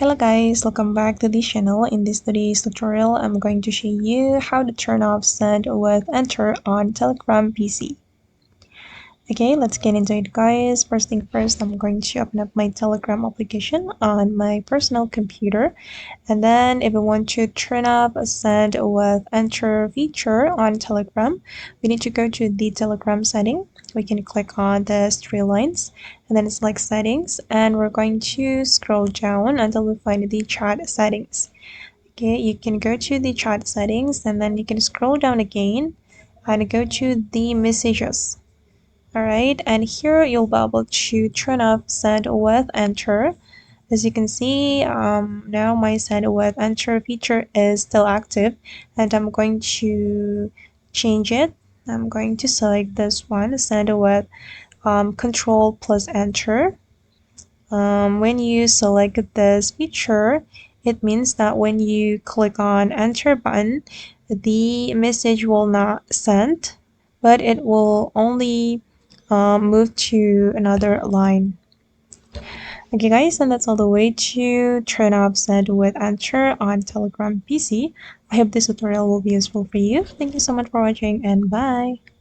Hello guys, welcome back to the channel. In this today's tutorial, I'm going to show you how to turn off send with enter on Telegram PC. Okay, let's get into it guys. First thing first, I'm going to open up my Telegram application on my personal computer. And then if we want to turn off a send with enter feature on Telegram, we need to go to the Telegram setting. We can click on the three lines and then select settings, and we're going to scroll down until we find the chat settings. Okay, you can go to the chat settings and then you can scroll down again and go to the messages. Alright, and here you'll be able to turn off send with enter. As you can see, now my send with enter feature is still active, and I'm going to change it. I'm going to select this one, send with control plus enter. When you select this feature, it means that when you click on enter button, the message will not send, but it will only move to another line. Okay guys, and that's all the way to turn off send with enter on Telegram PC. I hope this tutorial will be useful for you. Thank you so much for watching, and bye.